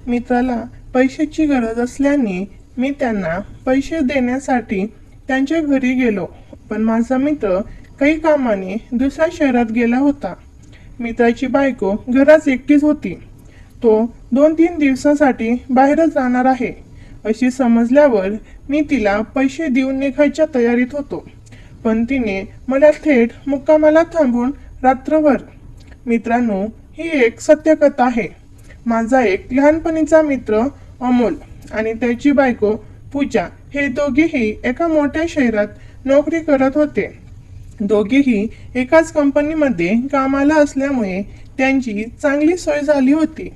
मित्राला पैशाची गरज असल्याने मी त्यांना पैसे देण्यासाठी त्यांच्या घरी गेलो, पण माझा मित्र काही कामाने दुसऱ्या शहरात गेला होता. मित्राची बायको घरात एकटीच होती. तो 2-3 दिवसासाठी बाहेरच जाणार आहे अशी समजल्यावर मी तिला पैसे देऊन निघायच्या तयारीत होतो, पण तिने मला थेट मुक्कामाला थांबून रात्रभर. मित्रांनो, ही एक सत्यकथा आहे. माझा एक लहानपणीचा मित्र अमोल आणि त्याची बायको पूजा हे दोघेही एका मोठ्या शहरात नोकरी करत होते. दोघेही एकाच कंपनीमध्ये कामाला असल्यामुळे त्यांची चांगली सोय झाली होती.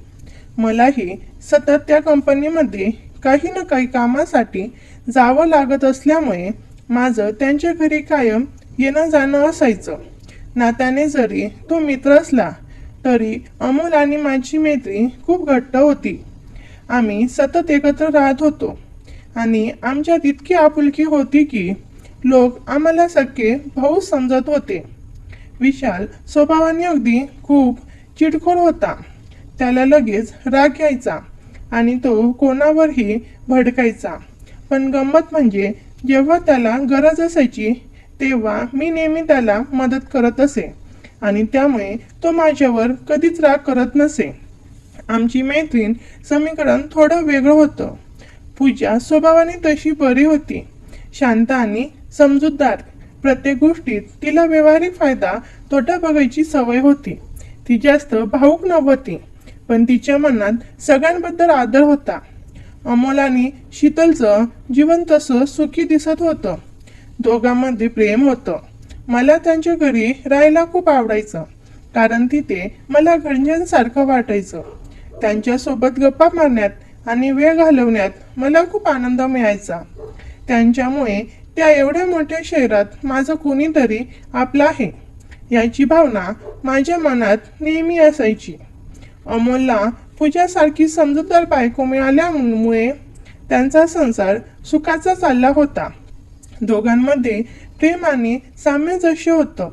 मलाही सतत त्या कंपनीमध्ये काही ना काही कामासाठी जावं लागत असल्यामुळे माझं त्यांच्या घरी कायम येणं जाणं असायचं. नात्याने जरी तो मित्र असला तरी अमोल आणि माझी मैत्री खूप घट्ट होती. आम्ही सतत एकत्र राहत होतो आणि आमच्यात इतकी आपुलकी होती की लोक आम्हाला सख्खे भाऊ समजत होते. विशाल स्वभावाने अगदी खूप चिडखोर होता. त्याला लगेच राग यायचा आणि तो कोणावरही भडकायचा. पण गंमत म्हणजे जेव्हा त्याला गरज असायची तेव्हा मी नेहमी त्याला मदत करत असे आणि त्यामुळे तो माझ्यावर कधीच राग करत नसे. आमची मैत्रीण समीकरण थोडं वेगळं होतं. पूजा स्वभावाने तशी बरी होती, शांत आणि समजूतदार. प्रत्येक गोष्टीत तिला व्यावहारिक फायदा तोटा बघायची सवय होती. ती जास्त भावूक नव्हती, पण तिच्या मनात सगळ्यांबद्दल आदर होता. अमोल आणि शीतलचं जीवन तसं सुखी दिसत होतं. दोघांमध्ये प्रेम होतं. मला त्यांच्या घरी राहायला खूप आवडायचं, कारण तिथे मला घरच्यांसारखं वाटायचं. त्यांच्यासोबत गप्पा मारण्यात आणि वेळ घालवण्यात मला खूप आनंद मिळायचा. त्यांच्यामुळे त्या एवढ्या मोठ्या शहरात माझं कोणीतरी आपलं आहे याची भावना माझ्या मनात नेहमी असायची. अमोलला पूजासारखी समजूतदार बायको मिळाल्यामुळे त्यांचा संसार सुखाचा चालला होता. दोघांमध्ये प्रेम आणि साम्य जसे होतं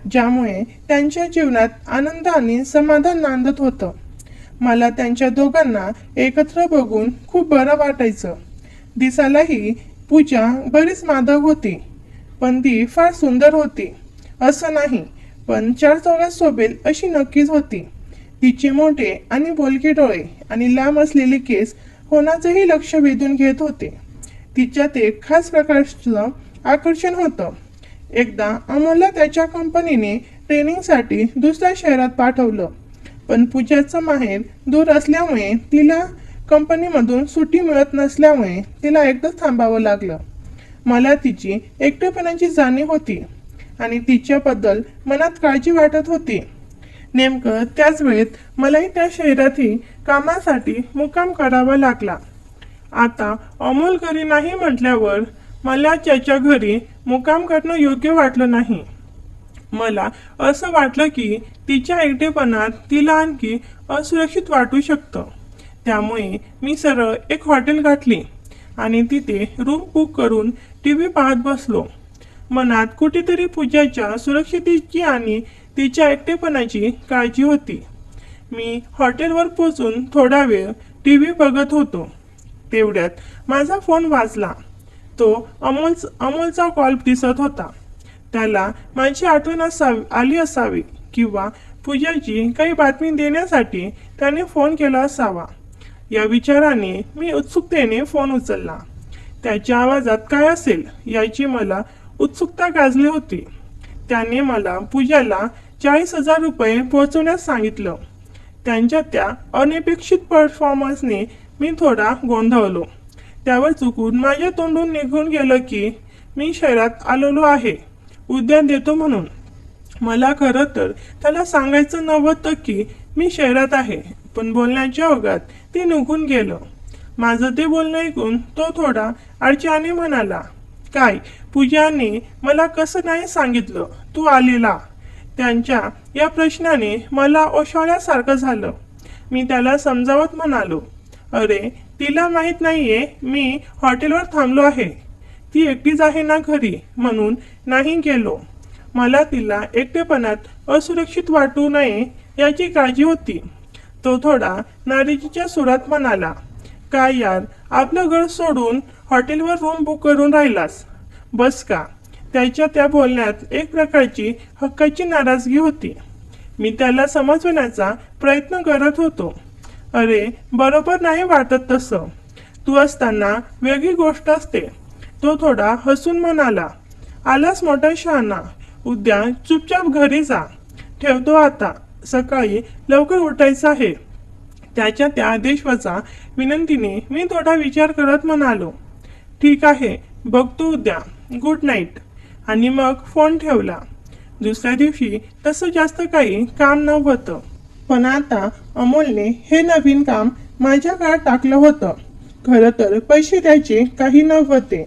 ज्यामुळे त्यांच्या जीवनात आनंद आणि समाधान नांदत होतं. मला त्यांच्या दोघांना एकत्र बघून खूप बरं वाटायचं. दिसायलाही पूजा बरीच मादक होती, पण ती फार सुंदर होती असं नाही, पण 4 चौघात शोभेल अशी नक्कीच होती. तिचे मोठे आणि बोलके डोळे आणि लांब असलेले केस कोणाचंही लक्ष वेधून घेत होते. तिच्यात एक खास प्रकारचं आकर्षण होतं. एकदा अमोलला त्याच्या कंपनीने ट्रेनिंगसाठी दुसऱ्या शहरात पाठवलं, पण पूजाचं माहेर दूर असल्यामुळे तिला कंपनीमधून सुट्टी मिळत नसल्यामुळे तिला एकदाच थांबावं लागलं. मला तिची एकटेपणाची जाणीव होती आणि तिच्याबद्दल मनात काळजी वाटत होती. नेमकं त्याच वेळेत मलाही त्या शहरातही कामासाठी मुक्काम करावा लागला. आता अमोल घरी नाही म्हटल्यावर मला त्याच्या घरी मुक्काम करणं योग्य वाटलं नाही. मला असं वाटलं की तिच्या एकटेपणात तिला आणखी असुरक्षित वाटू शकतं. त्यामुळे मी सरळ एक हॉटेल गाठली आणि तिथे रूम बुक करून TV पाहत बसलो. मनात कुठेतरी पूजाच्या सुरक्षितेची आणि तिच्या एकटेपणाची काळजी होती. मी हॉटेलवर पोचून थोडा वेळ TV बघत होतो. तेवढ्यात माझा फोन वाजला. तो अमोलचा कॉल दिसत होता. त्याला माझी आठवण आली असावी किंवा पूजाची काही बातमी देण्यासाठी त्याने फोन केला असावा. या विचाराने मी उत्सुकतेने फोन उचलला. त्याच्या आवाजात काय असेल याची मला उत्सुकता गाजली होती. त्याने मला पूजाला 40,000 रुपये पोहोचवण्यास सांगितलं. त्यांच्या त्या अनपेक्षित परफॉर्मन्सने मी थोडा गोंधळलो. त्यावर चुकून माझ्या तोंडून निघून गेलं की मी शहरात आलेलो आहे, उद्या देतो म्हणून. मला खरं तर त्याला सांगायचं नव्हतं की मी शहरात आहे, पण बोलण्याच्या ओघात ते निघून गेलं. माझं ते बोलणं ऐकून तो थोडा अडचणीने म्हणाला, काय पूजाने मला कसं नाही सांगितलं तू आलेला? त्यांच्या या प्रश्नाने मला ओशाळल्यासारखं झालं. मी त्याला समजावत म्हणालो, अरे तिला माहीत नाहीये मी हॉटेलवर थांबलो आहे. ती एकटीच आहे ना घरी, म्हणून नाही गेलो. मला तिला एकटेपणात असुरक्षित वाटू नये याची काळजी होती. तो थोडा नाराजीच्या सुरात म्हणाला, काय यार, आपलं घर सोडून हॉटेलवर रूम बुक करून राहिलास, बस का? त्याच्या त्या बोलण्यात एक प्रकारची हक्काची नाराजगी होती. मी त्याला समजवण्याचा प्रयत्न करत होतो. अरे, बरोबर नाही वाटत तसं. तू असताना वेगळी गोष्ट असते. तो थोडा हसून म्हणाला, आलास मोठा शहाणा. उद्या चुपचाप घरी जा. ठेवतो आता. सकाळी लवकर उठायचं आहे. त्याच्या त्या आदेशवाचा विनंतीने मी थोडा विचार करत म्हणालो, ठीक आहे, बघतो उद्या. Good night. आणि मग फोन ठेवला. दुसऱ्या दिवशी तसं जास्त काही काम नव्हतं. पण आता अमोलने हे नवीन काम माझ्या काळात टाकलं होतं. खरं तर पैसे द्यायचे काही नव्हते,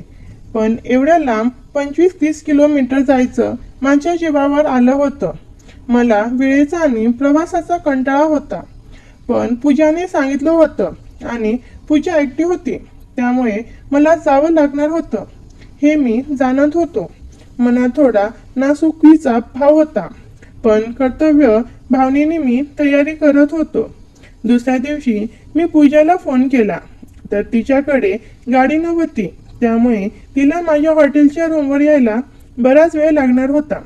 पण एवढ्या लांब 25-30 किलोमीटर जायचं माझ्या जीवावर आलं होतं. मला वेळेचा आणि प्रवासाचा कंटाळा होता. पण पूजाने सांगितलं होतं आणि पूजा एकटी होती, त्यामुळे मला जावं लागणार होतं हे मी जाणत होतो. मनात थोडा नासुकीचा भाव होता, पण कर्तव्य भावनेने मी तयारी करत होतो. दुसऱ्या दिवशी मी पूजाला फोन केला तर तिच्याकडे गाडी नव्हती, त्यामुळे तिला माझ्या हॉटेलच्या रूमवर यायला बराच वेळ लागणार होता.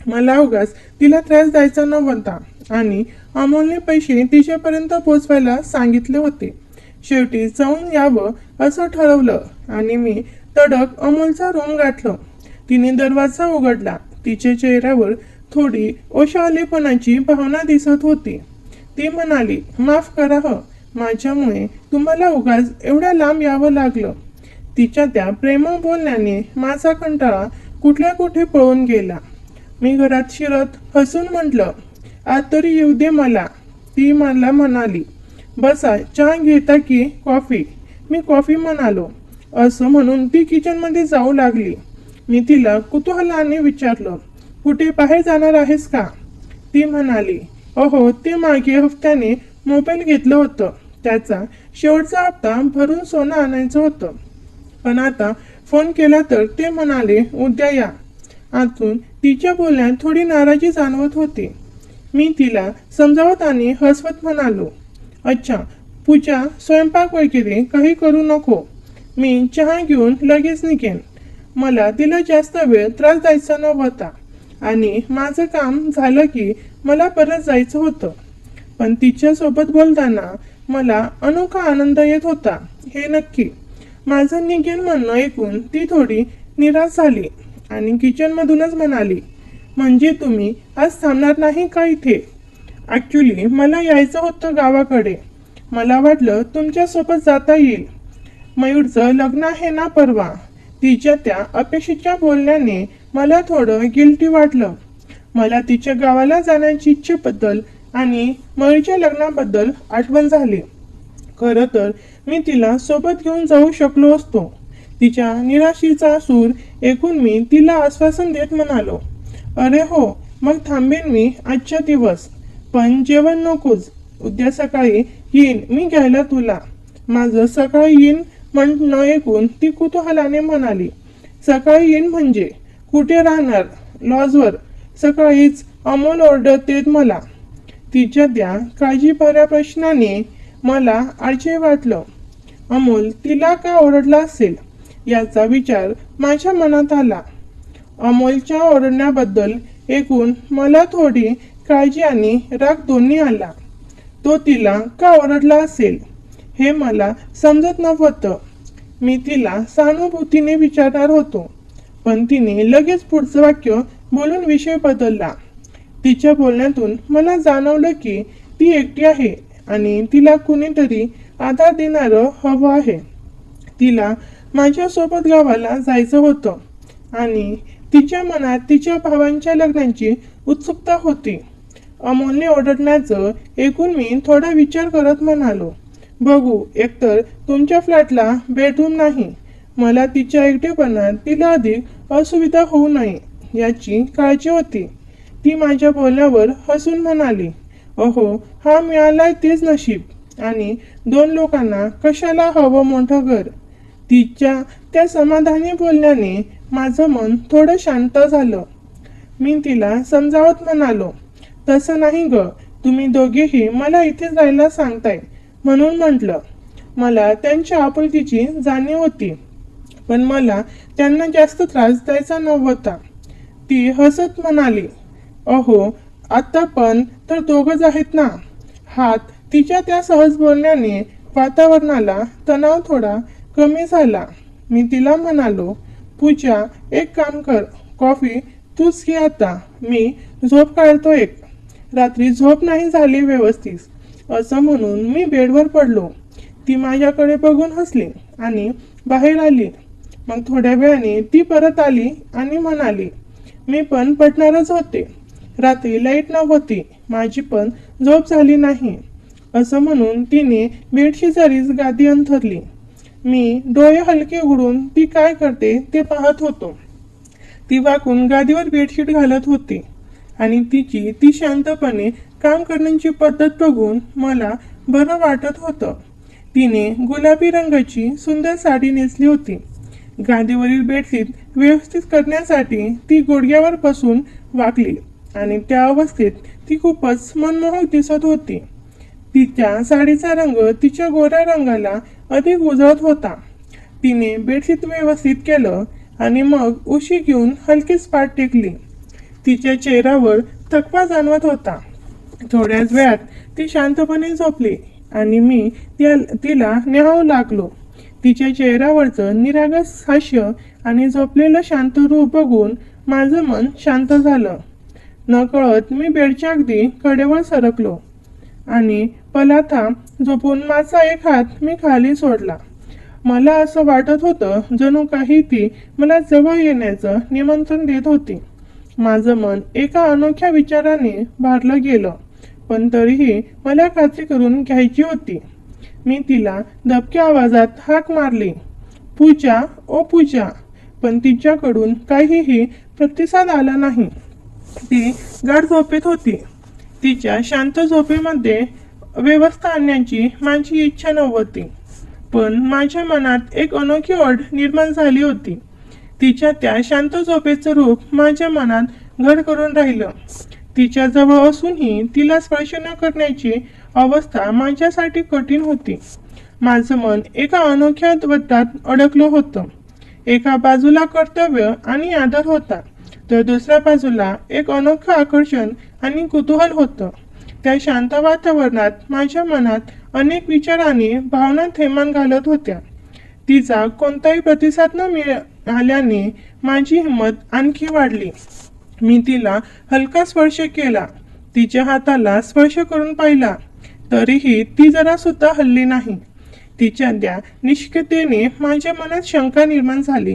मला उगाच तिला त्रास द्यायचा नव्हता आणि अमोलने पैसे तिच्यापर्यंत पोचवायला सांगितले होते. शेवटी जाऊन यावं असं ठरवलं आणि मी तडक अमोलचा रूम गाठलं. तिने दरवाजा उघडला. तिच्या चेहऱ्यावर थोडी ओशाळेपणाची भावना दिसत होती. ती म्हणाली, माफ करा ह, माझ्यामुळे तुम्हाला उगाच एवढ्या लांब यावं लागलं. तिच्या त्या प्रेमळ बोलण्याने माझा कंटाळा कुठल्या कुठे पळून गेला. मी घरात शिरत हसून म्हटलं, आज तरी येऊ दे मला. ती मला म्हणाली, बसा, चहा घेता की कॉफी? मी कॉफी म्हणालो. असं म्हणून ती किचनमध्ये जाऊ लागली. मी तिला कुतूहलाने विचारलं, कुठे बाहेर जाणार आहेस का? ती म्हणाली, अहो, ते मागे हफ्त्याने मोबाईल घेतलं होतं, त्याचा शेवटचा हप्ता भरून सोनं आणायचं होतं. पण आता फोन केला तर ते म्हणाले उद्या या. आतून तिच्या बोलण्यात थोडी नाराजी जाणवत होती. मी तिला समजावत आणि हसवत म्हणालो, अच्छा, पूजा, स्वयंपाक वगैरे काही करू नको. मी चहा घेऊन लगेच निघेन. मला तिला जास्त वेळ त्रास द्यायचा नव्हता आणि माझं काम झालं की मला परत जायचं होतं. पण तिच्यासोबत बोलताना मला अनोखा आनंद येत होता, हे नक्की. माझं निघेन म्हणणं ऐकून ती थोडी निराश झाली आणि किचनमधूनच म्हणाली, म्हणजे तुम्ही आज थांबणार नाही का इथे? ॲक्च्युली मला यायचं होतं गावाकडे. मला वाटलं तुमच्यासोबत जाता येईल. मयूरचं लग्न आहे ना परवा. तिच्या त्या अपेक्षेच्या बोलण्याने मला थोडं गिल्टी वाटलं. मला तिच्या गावाला जाण्याची इच्छेबद्दल आणि मयूरच्या लग्नाबद्दल आठवण झाली. खरं तर मी तिला सोबत घेऊन जाऊ शकलो असतो. तिच्या निराशेचा सूर ऐकून मी तिला आश्वासन देत म्हणालो, अरे हो, मग थांबेन मी आजच्या दिवस, पण जेवण नकोच. उद्या सकाळी येईन मी घ्यायला तुला. माझं सकाळी येईन म्हणणं ऐकून ती कुतूहलाने म्हणाली, सकाळी येईन म्हणजे कुठे राहणार? लॉजवर. सकाळीच अमोल ऑर्डर देत मला. तिच्या त्या काळजीभऱ्या प्रश्नाने मला आश्चर्य वाटलं. अमोल तिला का ओरडला असेल याचा विचार माझ्या मनात आला. अमोलच्या ओरडण्याबद्दल ऐकून मला थोडी काळजी आणि राग दोन्ही आला. तो तिला का ओरडला असेल हे मला समजत नव्हतं. मी तिला सहानुभूतीने विचारणार होतो, पण तिने लगेच पुढचं वाक्य बोलून विषय बदलला. तिच्या बोलण्यातून मला जाणवलं की ती एकटी आहे आणि तिला कुणीतरी आधार देणारं हवं आहे. तिला माझ्यासोबत गावाला जायचं होतं आणि तिच्या मनात तिच्या भावांच्या लग्नाची उत्सुकता होती. अमोलने ओरडण्याचं ऐकून मी थोडा विचार करत म्हणालो, बघू, एकतर तुमच्या फ्लॅटला बेडरूम नाही. मला तिच्या एकटेपणात तिला अधिक असुविधा होऊ नये याची काळजी होती. ती माझ्या बोलण्यावर हसून म्हणाली, अहो, हा मिळालाय तेच नशीब. आणि 2 लोकांना कशाला हवं मोठं घर? तिच्या त्या समाधानी बोलण्याने माझं मन थोडं शांत झालं. मी तिला समजावत म्हणालो, तसं नाही ग, तुम्ही दोघेही मला इथे जायला सांगताय म्हणून म्हटलं. मला त्यांच्या आपुलकीची जाणीव होती, पण मला त्यांना जास्त त्रास द्यायचा नव्हता. ती हसत म्हणाली, अहो, आता पण तर दोघंच आहेत ना. हात तिच्या त्या सहज बोलण्याने वातावरणाला तणाव थोडा कमी झाला. मी तिला म्हणालो, पूजा, एक काम कर, कॉफी तूच घे आता, मी झोप काढतो एक. रात्री झोप नाही झाली व्यवस्थित. असं म्हणून मी बेडवर पडलो. ती माझ्याकडे बघून हसली आणि बाहेर आली. मग थोड्या वेळाने ती परत आली आणि म्हणाली, मी पण पडणारच होते. रात्री लाईट नव्हती, माझी पण झोप झाली नाही. असं म्हणून तिने बेडशेजारीच गादी अंथरली. मी डोळे हलके उघडून ती काय करते ते पाहत होतो. ती वाकून गादीवर बेडशीट घालत होती आणि तिची ती शांतपणे काम करण्याची पद्धत बघून मला बरं वाटत होतं. तिने गुलाबी रंगाची सुंदर साडी नेसली होती. गादीवरील बेडशीट व्यवस्थित करण्यासाठी ती गुडघ्यावर बसून वाकली आणि त्या अवस्थेत ती खूपच मनमोहक दिसत होती. तिच्या साडीचा रंग तिच्या गोऱ्या रंगाला अधिक उजळत होता. तिने बेडशीट व्यवस्थित केलं आणि मग उशी घेऊन हलकीच पाठ टेकली. तिच्या चेहऱ्यावर थकवा जाणवत होता. थोड्याच वेळात ती शांतपणे झोपली आणि मी तिला न्याहाळू लागलो. तिच्या चेहऱ्यावरचं निरागस हास्य आणि झोपलेलं शांत रूप बघून माझं मन शांत झालं. नकळत मी बेडच्या अगदी कडेवर सरकलो आणि पलाथा झोपून माझा एक हात मी खाली सोडला. मला असं वाटत होतं जणू काही ती मला जवळ येण्याचं निमंत्रण देत होती. माझं मन एका अनोख्या विचाराने भारलं गेलं, पण तरीही मला खात्री करून घ्यायची होती. मी तिला दबक्या आवाजात हाक मारली, पूजा, ओ पूजा, पण तिच्याकडून काहीही प्रतिसाद आला नाही. ती गाढ झोपेत होती. तिच्या शांत झोपेमध्ये व्यवस्था आणण्याची माझी इच्छा नव्हती, पण माझ्या मनात एक अनोखी ओढ निर्माण झाली होती. तिच्या त्या शांत झोपेचं रूप माझ्या मनात घर करून राहिलं. तिच्या जवळ असूनही तिला स्पर्श न करण्याची अवस्था माझ्यासाठी कठीण होती. माझं मन एका अनोख्या द्वंद्वात अडकलं होतं. एका बाजूला कर्तव्य आणि आदर होता, तर दुसऱ्या बाजूला एक अनोखं आकर्षण आणि कुतूहल होतं. त्या शांत वातावरणात माझ्या मनात अनेक विचार आणि भावना थैमान घालत होत्या. तिचा कोणताही प्रतिसाद न मिळाल्याने माझी हिंमत आणखी वाढली. मी तिला हलका स्पर्श केला. तिच्या हाताला स्पर्श करून पाहिला, तरीही ती जरा सुद्धा हलली नाही. तिच्या त्या निष्क्रियतेने माझ्या मनात शंका निर्माण झाली.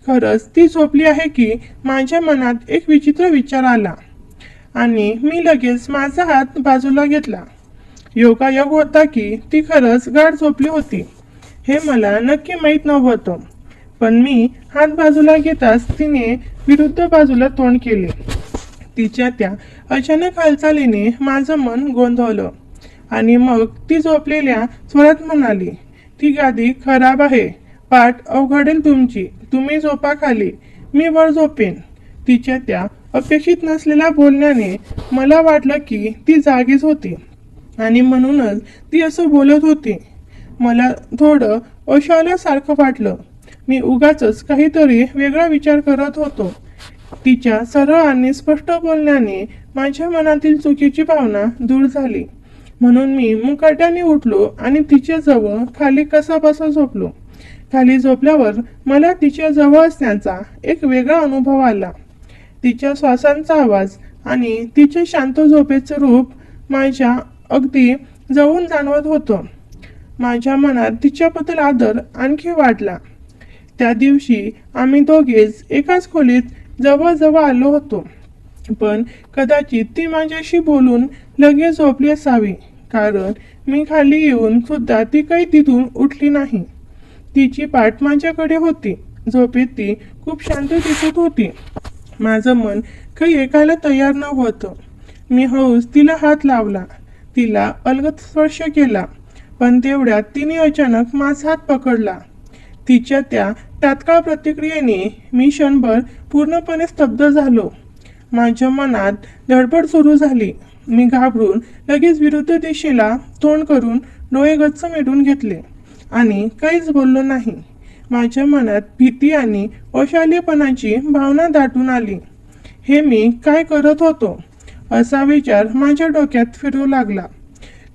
खरंच ती झोपली आहे की? माझ्या मनात एक विचित्र विचार आला आणि मी लगेच माझा हात बाजूला घेतला. योगायोग होता की ती खरंच गाढ झोपली होती हे मला नक्की माहीत नव्हतं, पण मी हात बाजूला घेताच तिने विरुद्ध बाजूला तोंड केले. तिच्या त्या अचानक हालचालीने माझं मन गोंधळलं आणि मग ती झोपलेल्या स्वरात म्हणाली, ती गादी खराब आहे, पाठ अवघडेल तुमची, तुम्ही झोपा खाली, मी वर झोपेन. तिच्या त्या अपेक्षित नसलेल्या बोलण्याने मला वाटलं की ती जागीच होती आणि म्हणूनच ती असं बोलत होती. मला थोडं ओशाळल्यासारखं वाटलं. मी उगाचच काहीतरी वेगळा विचार करत होतो. तिच्या सरळ आणि स्पष्ट बोलण्याने माझ्या मनातील चुकीची भावना दूर झाली. म्हणून मी मुकाट्याने उठलो आणि तिच्या जवळ खाली कसाबसा झोपलो. खाली झोपल्यावर मला तिच्या जवळ असण्याचा एक वेगळा अनुभव आला. तिच्या श्वासांचा आवाज आणि तिचे शांत झोपेचं रूप माझ्या अगदी जवळून जाणवत होतं. माझ्या मनात तिच्याबद्दल आदर आणखी वाढला. त्या दिवशी आम्ही दोघेच एकाच खोलीत जवळ आलो होतो, पण कदाचित ती माझ्याशी बोलून लगेच झोपली असावी, कारण मी खाली येऊन सुद्धा ती काही तिथून उठली नाही. तिची पाठ माझ्याकडे होती. झोपेत ती खूप शांत दिसत होती. माझं मन काही ऐकायला तयार नव्हतं. मी हळूच तिला हात लावला, तिला अलगद स्पर्श केला, पण तेवढ्यात तिने अचानक माझा हात पकडला. तिच्या त्या तात्काळ प्रतिक्रियेने मी क्षणभर पूर्णपणे स्तब्ध झालो. माझ्या मनात धडपड सुरू झाली. मी घाबरून लगेच विरुद्ध दिशेला तोंड करून डोळे गच्च मिटून घेतले आणि काहीच बोललो नाही. माझ्या मनात भीती आणि अशालीपणाची भावना दाटून आली. हे मी काय करत होतो असा विचार माझ्या डोक्यात फिरू लागला.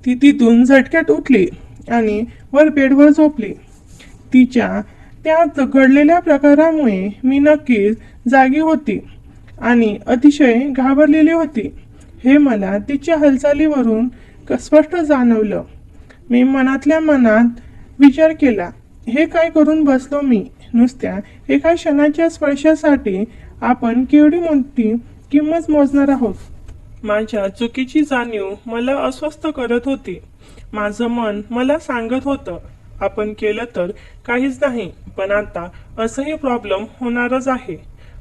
ती तिथून झटक्यात उठली आणि वर बेडवर झोपली. तिच्या त्या घडलेल्या प्रकारामुळे मी नक्कीच जागी होती आणि अतिशय घाबरलेली होती हे मला तिच्या हालचालीवरून स्पष्ट जाणवलं. मी मनातल्या मनात विचार केला, हे काय करून बसलो मी. नुसत्या एका क्षणाच्या स्पर्शासाठी आपण केवढी मोठी किंमत मोजणार आहोत. माझ्या चुकीची जाणीव मला अस्वस्थ करत होती. माझं मन मला सांगत होतं, आपण केलं तर काहीच नाही, पण आता असंही प्रॉब्लेम होणारच आहे,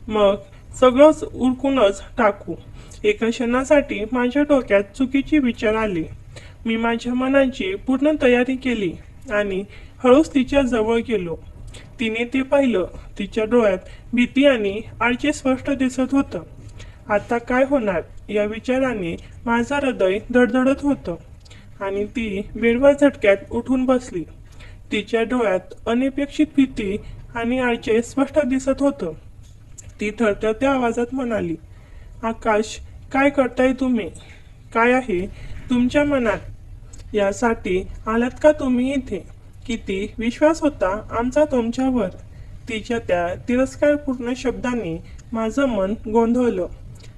मग सगळंच उरकूनच टाकू. एका क्षणासाठी माझ्या डोक्यात चुकीचे विचार आले. मी माझ्या मनाची पूर्ण तयारी केली आणि हळूच तिच्या जवळ गेलो. तिने ते पाहिलं. तिच्या डोळ्यात भीती आणि आळचे स्पष्ट दिसत होतं. आता काय होणार या विचाराने माझं हृदय धडधडत होतं आणि ती बेडवर झटक्यात उठून बसली. तिच्या डोळ्यात अनपेक्षित भीती आणि आळचे स्पष्ट दिसत होतं. ती थरथरत्या आवाजात म्हणाली, आकाश, काय करताय तुम्ही? काय आहे तुमच्या मनात? यासाठी आलात का तुम्ही इथे? किती विश्वास होता आमचा तुमच्यावर? तिच्या त्या तिरस्कारपूर्ण शब्दांनी माझं मन गोंधळलं.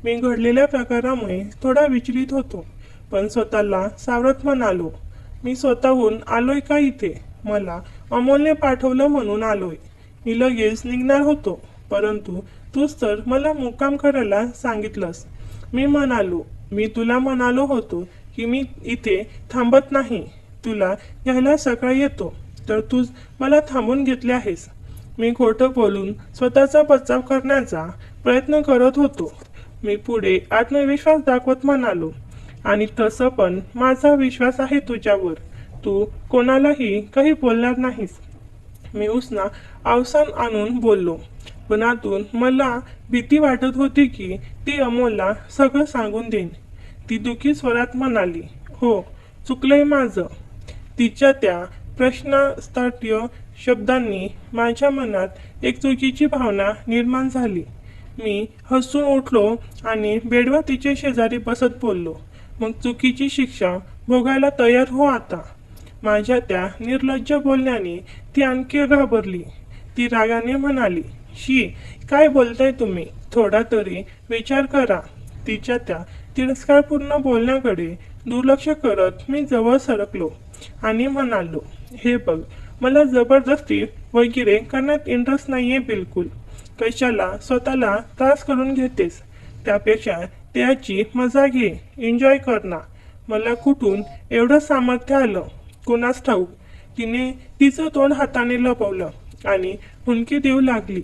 मी घडलेल्या प्रकारामुळे थोडा विचलित होतो, पण स्वतःला सावरत म्हणालो, मी स्वतःहून आलोय का इथे? मला अमोलने पाठवलं म्हणून आलोय. मी लगेच निघणार होतो, परंतु तूच तर मला मुक्काम करायला सांगितलंस. मी तुला म्हणालो होतो की मी इथे थांबत नाही. तुला घ्यायला सकाळी येतो, तर तूच मला थांबून घेतले आहेस. मी खोटं बोलून स्वतःचा बचाव करण्याचा प्रयत्न करत होतो. मी पुढे आत्मविश्वास दाखवत म्हणालो, आणि तसं पण माझा विश्वास आहे तुझ्यावर. तू कोणालाही काही बोलणार नाहीस. मी उसना अवसान आणून बोललो, पण आतून मला भीती वाटत होती की ती अमोलला सगळं सांगून देईन. ती दुःखी स्वरात म्हणाली, हो, चुकलंय माझं. तिच्या त्या प्रश्नार्थक शब्दांनी माझ्या मनात एक चुकीची भावना निर्माण झाली. मी हसून उठलो आणि बेडवर तिच्या शेजारी बसत बोललो, मग चुकीची शिक्षा भोगायला तयार हो आता. माझ्या त्या निर्लज्ज बोलण्याने ती आणखी घाबरली. ती रागाने म्हणाली, शी, काय बोलताय तुम्ही? थोडा तरी विचार करा. तिच्या त्या तिरस्कारपूर्ण बोलण्याकडे दुर्लक्ष करत मी जवळ सरकलो आणि म्हणालो, हे बघ, मला जबरदस्ती वगैरे करण्यात इंटरेस्ट नाहीये बिलकुल. कशाला स्वतःला त्रास करून घेतेस? त्यापेक्षा त्याची मजा घे, एन्जॉय कर ना. मला कुठून एवढं सामर्थ्य आलं कुणास ठाऊक. तिने तिचं तोंड हाताने लपवलं आणि हुंकी देऊ लागली.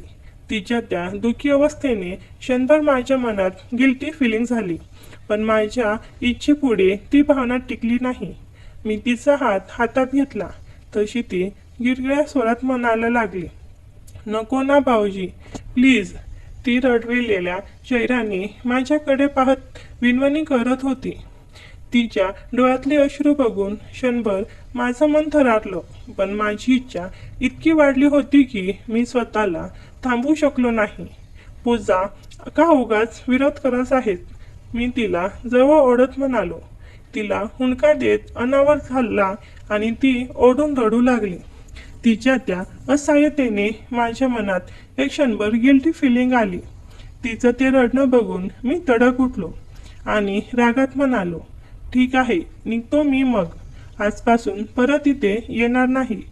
तिच्या त्या दुःखी अवस्थेने क्षणभर माझ्या मनात गिल्टी फिलिंग झाली, पण माझ्या इच्छेपुढे ती भावना टिकली नाही. मी तिचा हात हातात घेतला तशी ती गिरगिऱ्या स्वरात म्हणायला लागली, नको ना भाऊजी, प्लीज. ती रडवेलेल्या चेहऱ्याने माझ्याकडे पाहत विनवणी करत होती. तिच्या डोळ्यातले अश्रू बघून क्षणभर माझं मन थरारलं, पण माझी इच्छा इतकी वाढली होती की मी स्वतःला थांबवू शकलो नाही. पूजा, का उगाच विरोध करत आहेत? मी तिला जवळ ओढत म्हणालो. तिला हुंदका देत अनावर झाला आणि ती ओढून रडू लागली. तिच्या त्या असहाय्यतेने माझ्या मनात एक क्षणभर गिल्टी फिलिंग आली. तिचं ते रडणं बघून मी तडक उठलो आणि रागात म्हणालो, ठीक आहे, निघतो मी मग. आजपासून परत इथे येणार नाही.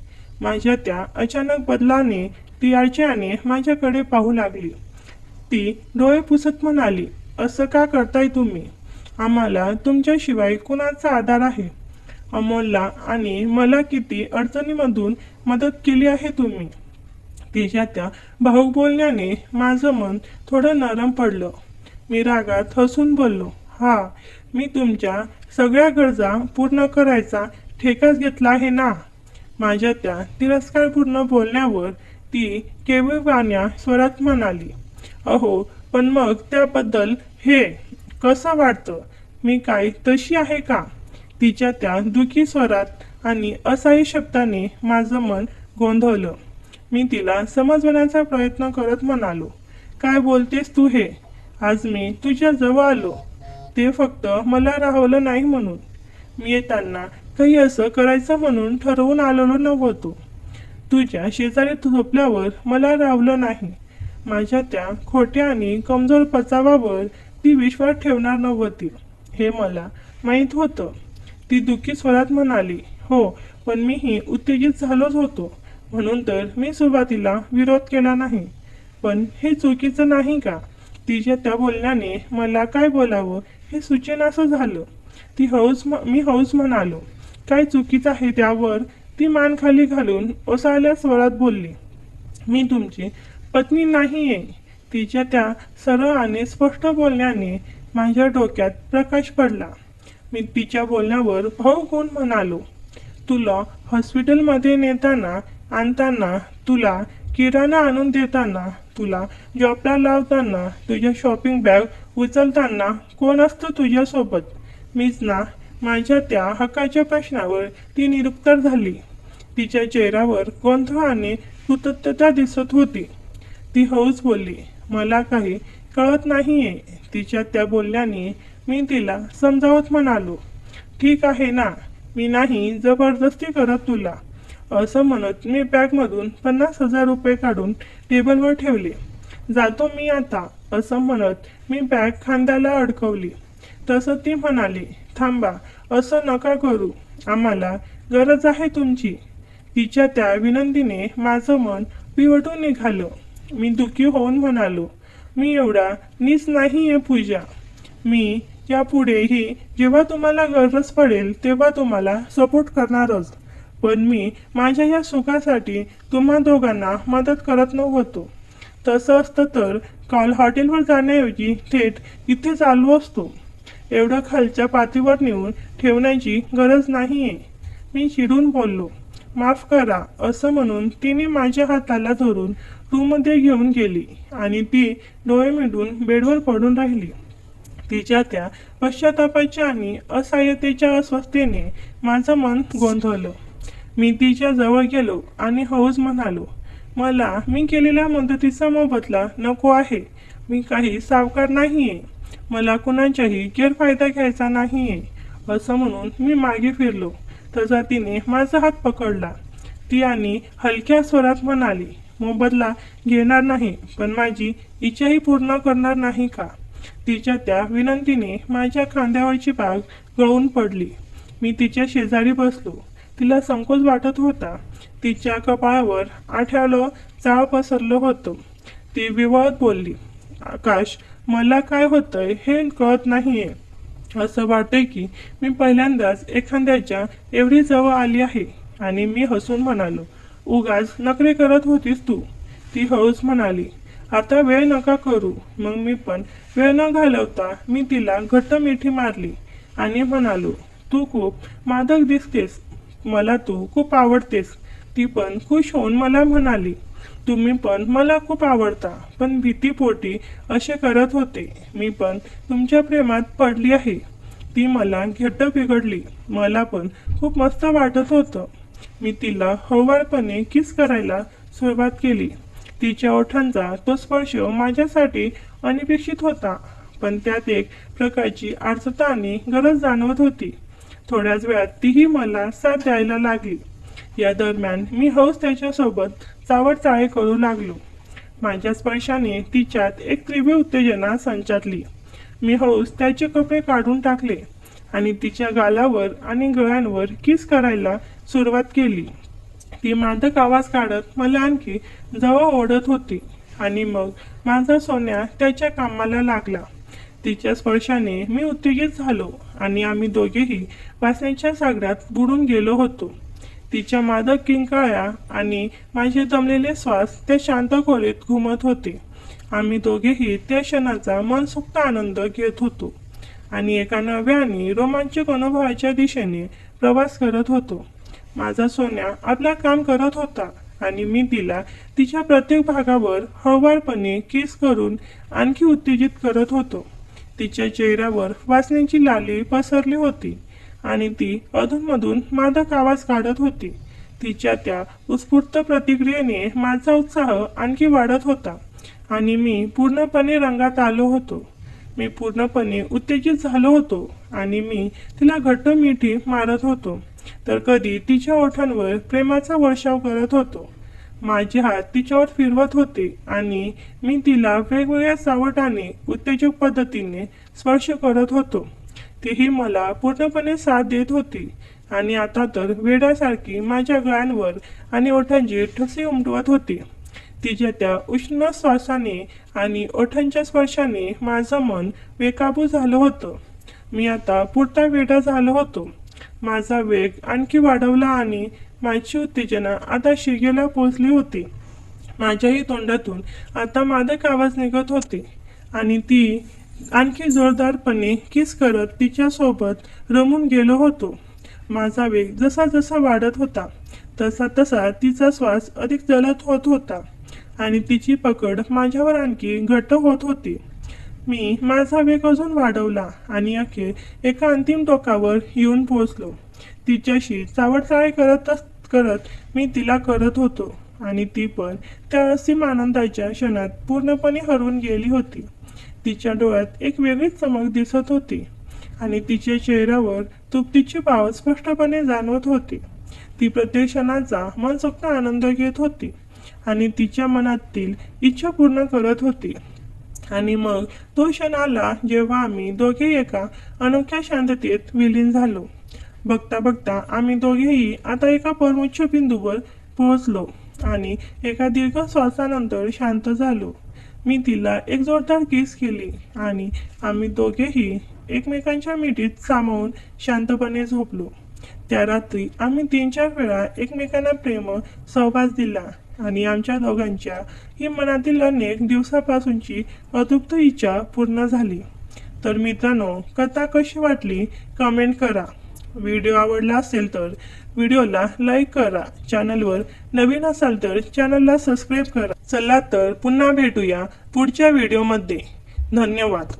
माझ्या त्या अचानक बदलाने ती आळच्याने माझ्याकडे पाहू लागली. ती डोळे पुसत म्हणाली, असं का करताय तुम्ही? आम्हाला तुमच्याशिवाय कुणाचा आधार आहे? अमोलला आणि मला किती अडचणीमधून मदत केली आहे तुम्ही. तिच्या त्या भाऊक बोलण्याने माझं मन थोडं नरम पडलं. मी रागात हसून बोललो, हा, मी तुमच्या सगळ्या गरजा पूर्ण करायचा ठेकाच घेतला आहे ना. माझ्या त्या तिरस्कारपूर्ण बोलण्यावर ती केविलवाण्या स्वरात म्हणाली, अहो, पण मग त्याबद्दल हे कसं वाटतं? मी काय तशी आहे का? तिच्या त्या दुखी स्वरात आणि असहाय्य शब्दाने माझं मन गोंधळलं. मी तिला समजवण्याचा प्रयत्न करत म्हणालो, काय बोलतेस तू हे? आज मी तुझ्या जवळ आलो ते फक्त मला राहवलं नाही म्हणून. मी येताना काही असं करायचं म्हणून ठरवून आलेलो नव्हतो. तुझ्या शेजारी झोपल्यावर मला राहवलं नाही. माझ्या त्या खोट्या आणि कमजोर पचावावर ती विश्वास ठेवणार नव्हती हे मला माहीत होतं. ती दुःखी स्वरात म्हणाली, हो, पण मीही उत्तेजित झालोच होतो, म्हणून तर मी सुरुवातीला विरोध केला नाही. पण हे चुकीचं नाही का? तिच्या त्या बोलण्याने मला काय बोलावं हे सुचेनासं झालं. मी हौस म्हणालो, काय चुकीचं आहे त्यावर ती मान खाली घालून ओसाळल्या स्वरात बोलली, मी तुमची पत्नी नाहीये. तिच्या त्या सरळ आणि स्पष्ट बोलण्याने माझ्या डोक्यात प्रकाश पडला. मी तिच्या बोलण्यावर भाव होऊन म्हणालो, तुला हॉस्पिटलमध्ये नेताना आणताना, तुला किराणा आणून देताना, तुला जॉबला लावताना, तुझ्या शॉपिंग बॅग उचलताना कोण असतं तुझ्यासोबत? मीच ना. माझ्या त्या हक्काच्या प्रश्नावर ती निरुत्तर झाली. तिच्या चेहऱ्यावर गोंधळ आणि कृतज्ञता दिसत होती. ती हळूच बोलली, मला काही कळत नाहीये. तिच्या त्या बोलण्याने मी तिला समजावत म्हणालो, ठीक आहे ना, मी नाही जबरदस्ती करत तुला. असं म्हणत मी बॅगमधून 50,000 रुपये काढून टेबलवर ठेवले. जातो मी आता, असं म्हणत मी बॅग खांद्याला अडकवली. तसं ती म्हणाली, थांबा, असं नका करू, आम्हाला गरज आहे तुमची. तिच्या त्या विनंतीने माझं मन पिवटून निघालं. मी दुःखी होऊन म्हणालो, मी एवढा नीच नाहीये पूजा. मी यापुढेही जेव्हा तुम्हाला गरज पडेल तेव्हा तुम्हाला सपोर्ट करणारच. पण मी माझ्या या सुखासाठी तुम्हा दोघांना मदत करत नव्हतो. तसं असतं तर काल हॉटेलवर जाण्याऐवजी थेट इथे चालू असतो. एवढं खालच्या पातळीवर नेऊन ठेवण्याची गरज नाहीये. मी चिडून बोललो, माफ करा, असं म्हणून तिने माझ्या हाताला धरून रूममध्ये घेऊन गेली आणि ती डोळे मिटून बेडवर पडून राहिली. तिच्या त्या पश्चातापाच्या आणि असहाय्यतेच्या अस्वस्थतेने माझं मन गोंधळलं. मी तिच्या जवळ गेलो आणि हळूच म्हणालो, मला मी केलेल्या मदतीचा मोबदला नको आहे. मी काही सावकार नाहीये. मला कुणाच्याही गैरफायदा घ्यायचा नाहीये. असं म्हणून मी मागे फिरलो तसा तिने माझा हात पकडला. ती आणि हलक्या स्वरात म्हणाली, मोबदला घेणार नाही, पण माझी इच्छाही पूर्ण करणार नाही का? तिच्या त्या विनंतीने माझ्या खांद्यावरची बाग गळून पडली. मी तिच्या शेजारी बसलो. तिला संकोच वाटत होता. तिच्या कपाळावर आठ्यालं जाळ पसरलं होतं. ती विवळत बोलली, आकाश, मला काय होतंय हे कळत नाहीये. असं वाटतंय की मी पहिल्यांदाच एखाद्याच्या एवढी जवळ आली आहे. आणि मी हसून म्हणालो, उगाच नखरे करत होतीस तू. ती हळूच म्हणाली, आता वेळ नका करू. मग मी पण वेळ न घालवता मी तिला घट्ट मिठी मारली आणि म्हणालो, तू खूप मादक दिसतेस, मला तू खूप आवडतेस. ती पण खुश होऊन मला म्हणाली, तुम्ही पण मला खूप आवडता, पण भीतीपोटी असे करत होते. मी पण तुमच्या प्रेमात पडली आहे. ती मला घट्ट बिघडली. मला पण खूप मस्त वाटत होतं. मी तिला हळूवारपणे किस करायला सुरुवात केली. तिच्या ओठांचा तो स्पर्श माझ्यासाठी अनपेक्षित होता, पण त्यात एक प्रकारची आर्तता आणि गरज जाणवत होती. थोड्याच वेळात तीही मला साथ द्यायला लागली. या दरम्यान मी हौस त्याच्यासोबत चावडचाळे करू लागलो. माझ्या स्पर्शाने तिच्यात एक तीव्र उत्तेजना संचारली. मी हौस त्याचे कपडे काढून टाकले आणि तिच्या गालावर आणि गळ्यांवर किस करायला सुरुवात केली. ती मादक आवाज काढत मला आणखी जवळ ओढत होती आणि मग माझा सोन्या त्याच्या कामाला लागला. तिच्या स्पर्शाने मी उत्तेजित झालो आणि आम्ही दोघेही वासनेच्या सागरात बुडून गेलो होतो. तिच्या मादक किंकाळ्या आणि माझे दमलेले श्वास त्या शांत खोलीत घुमत होते. आम्ही दोघेही त्या क्षणाचा मनसोक्त आनंद घेत होतो आणि एका नव्या आणि रोमांचक अनुभवाच्या दिशेने प्रवास करत होतो. माझा सोन्या आपलं काम करत होता आणि मी तिला तिच्या प्रत्येक भागावर हळूवारपणे किस करून आणखी उत्तेजित करत होतो. तिच्या चेहऱ्यावर वासनेची लाली पसरली होती आणि ती अधूनमधून मादक आवाज काढत होती. तिच्या त्या उत्स्फूर्त प्रतिक्रियेने माझा उत्साह आणखी वाढत होता आणि मी पूर्णपणे रंगात आलो होतो. मी पूर्णपणे उत्तेजित झालो होतो आणि मी तिला घट्ट मिठी मारत होतो, तर कधी तिच्या ओठांवर प्रेमाचा वर्षाव करत होतो. माझे हात तिच्यावर फिरवत होते आणि मी तिला वेगवेगळ्या सावटाने उत्तेजक पद्धतीने स्पर्श करत होतो. तीही मला पूर्णपणे साथ देत होती आणि आता तर वेड्यासारखी माझ्या गळ्यांवर आणि ओठांची ठसे उमटवत होती. तिच्या त्या उष्ण श्वासाने आणि ओठांच्या स्पर्शाने माझं मन बेकाबू झालं होतं. मी आता पुरता वेडा झालो होतो. माझा वेग आणखी वाढवला आणि माझी उत्तेजना आता शिगेला पोहोचली होती. माझ्याही तोंडातून आता मादक आवाज निघत होते आणि ती आणखी जोरदारपणे किस करत तिच्यासोबत रमून गेलो होतो. माझा वेग जसा जसा वाढत होता तसा तसा तिचा श्वास अधिक जलद होत होता आणि तिची पकड माझ्यावर आणखी घट्ट होत होती. मी माझा वेग अजून वाढवला आणि अखेर एका अंतिम टोकावर येऊन पोहोचलो. तिच्याशी चावडचाळे करत मी तिला करत होतो आणि ती पण त्या असीम आनंदाच्या क्षणात पूर्णपणे हरवून गेली होती. तिच्या डोळ्यात एक वेगळीच चमक दिसत होती आणि तिच्या चेहऱ्यावर तृप्तीचे भाव स्पष्टपणे जाणवत होते. ती प्रत्येक क्षणाचा मनसोक्त आनंद घेत होती आणि तिच्या मनातील इच्छा पूर्ण करत होती. आणि मग तो क्षण आला जेव्हा आम्ही दोघे एका अनोख्या शांततेत विलीन झालो. बघता बघता आम्ही दोघेही आता एका परमोच्च बिंदूवर पोहोचलो आणि एका दीर्घ श्वासानंतर शांत झालो. मी तिला एक जोरदार किस केली आणि आम्ही दोघेही एकमेकांच्या मिठीत सामावून शांतपणे झोपलो. त्या रात्री आम्ही 3-4 वेळा एकमेकांना प्रेम सहवास दिला आणि आमच्या दोघांच्या ही मनातील अनेक दिवसापासूनची अतृप्त इच्छा पूर्ण झाली. तर मित्रांनो, कथा कशी वाटली कमेंट करा. व्हिडिओ आवडला असेल तर व्हिडिओला लाईक करा. चॅनलवर नवीन असाल तर चॅनलला सबस्क्राईब करा. चला तर पुन्हा भेटूया पुढच्या व्हिडिओमध्ये. धन्यवाद.